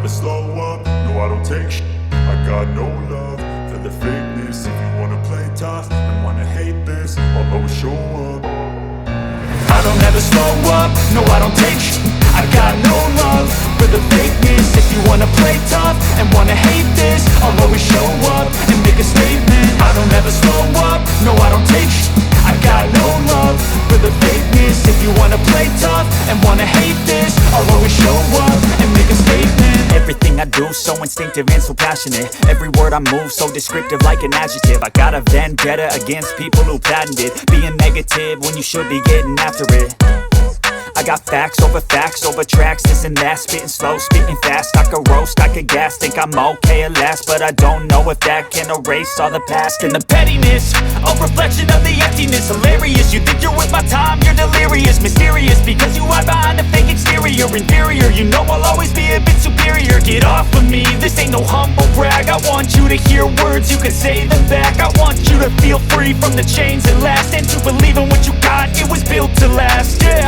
never slow up, no I don't take shit. I got no love for the fakeness. If you wanna play tough and wanna hate this, I'll always show up. I don't ever slow up, no I don't take shit. I got no love for the fakeness. If you wanna play tough and wanna hate this, I'll always show up and make a statement. I don't ever slow up, no I don't take shit. I got no love for the fakeness. If you wanna play tough and wanna hate this, I'll always show up and make a statement. Everything I do so instinctive and so passionate. Every word I move so descriptive like an adjective. I got a vendetta against people who patented being negative when you should be getting after it. I got facts over tracks, this and that. Spitting slow, spitting fast. I could roast, I could gas. Think I'm okay at last, but I don't know if that can erase all the past. And the pettiness, a reflection of the emptiness. Hilarious, you think you're with my time, you're delirious. Mysterious, because you hide behind a fake exterior. Inferior, you know I'll always be a bit superior. Get off of me, this ain't no humble brag. I want you to hear words, you can say them back. I want you to feel free from the chains that last, and to believe in what you got, it was built to last, yeah.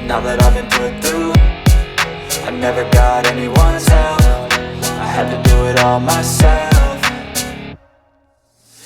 Now that I've been put through, I never got anyone's help. I had to do it all myself.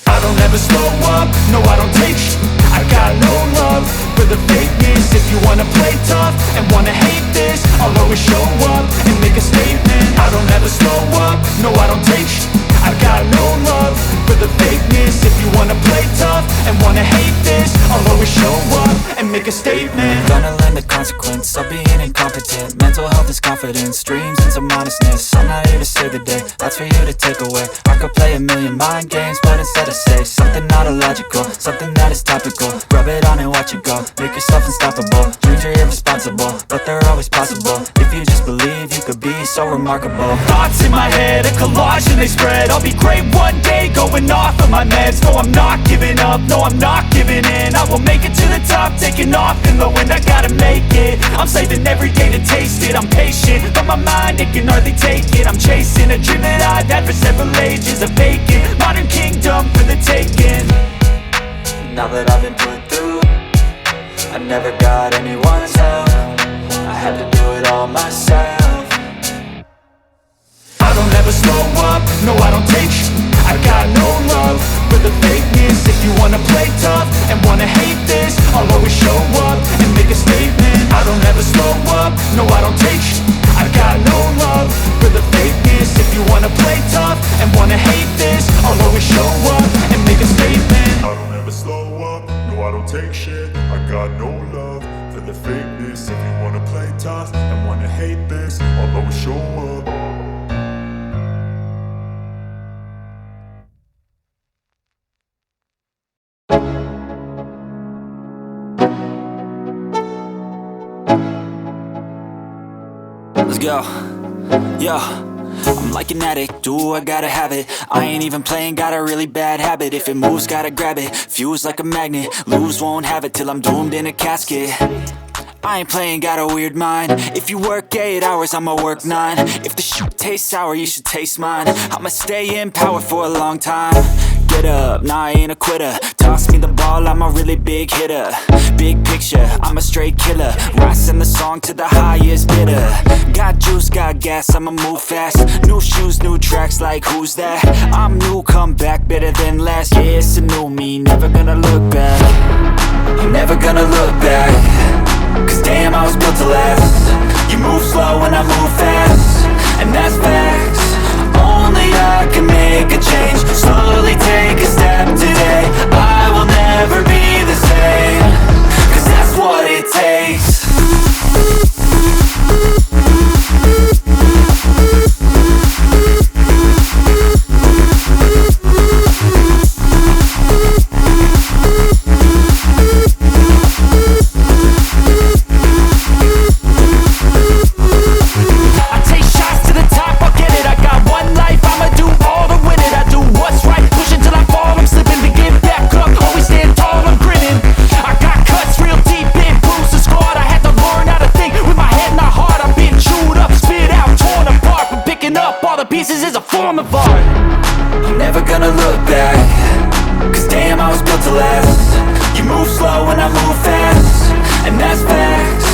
I don't ever slow up, no I don't take shit. I got no love for the fakeness. If you wanna play tough and wanna hate this, I'll always show up and make a statement. I don't ever slow up, no I don't take shit. I got no love for the fakeness. If you wanna play tough and wanna hate this, I'll always show up and make a statement. Gonna learn the consequence of being incompetent. Mental health is confidence, dreams and some honestness. I'm not here to save the day, that's for you to take away. I could play a million mind games, but instead I say something not illogical, something that is topical. Rub it on and watch it go, make yourself unstoppable. Dreams are irresponsible, but they're always possible. If you just believe, you could be so remarkable. Thoughts in my head, a collage and they spread. I'll be great one day, going off of my meds. No, I'm not giving up, no, I'm not giving in. I will make it to the top, taking off in the wind. I gotta make it, I'm saving every day to taste it. I'm patient, but my mind, it can hardly take it. I'm chasing a dream that I've had for several ages. A vacant, modern kingdom for the taking. Now that I've been put through, I never got anyone's help. I had to do it all myself. I don't ever slow up, no I don't take shit. I got no love for the fakeness. If you wanna play tough and wanna hate this, I'll always show up and make a statement. I don't ever slow up, no I don't take shit. I got no love for the fakeness. If you wanna play tough and wanna hate this, I'll always show up and make a statement. I don't ever slow up, no I don't take shit. I got no love for the fakeness. If you wanna play tough and wanna hate this, I'll always show up. Let's go. Yo, I'm like an addict, do I gotta have it. I ain't even playing, got a really bad habit. If it moves, gotta grab it, fuse like a magnet. Lose, won't have it till I'm doomed in a casket. I ain't playing, got a weird mind. If you work 8 hours, I'ma work 9. If the shit tastes sour, you should taste mine. I'ma stay in power for a long time. Get up, nah, I ain't a quitter. Toss me the ball, I'm a really big hitter. Big picture, I'm a straight killer. Rising the song to the highest bidder. Got juice, got gas, I'ma move fast. New shoes, new tracks, like who's that? I'm new, come back, better than last. Yeah, it's a new me, never gonna look back. I'm never gonna look back. Cause damn, I was built to last. You move slow and I move fast, and that's facts. Only I can make a change. Slowly take a step today. I will never be the same. Cause that's what it takes. Pieces is a form of art. I'm never gonna look back. Cause damn, I was built to last. You move slow and I move fast, and that's facts.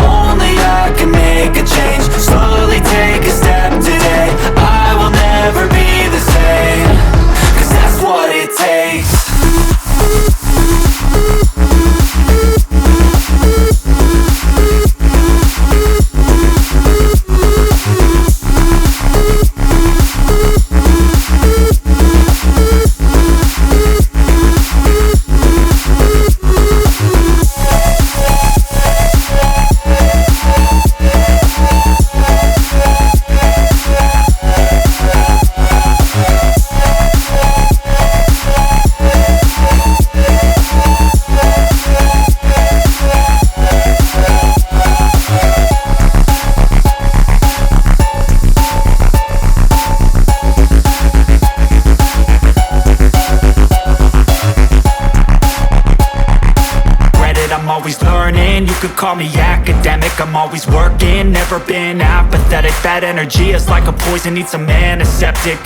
Only I can make a change. Slowly take a step call me academic, I'm always working, never been apathetic. That energy is like a poison, needs some antiseptic.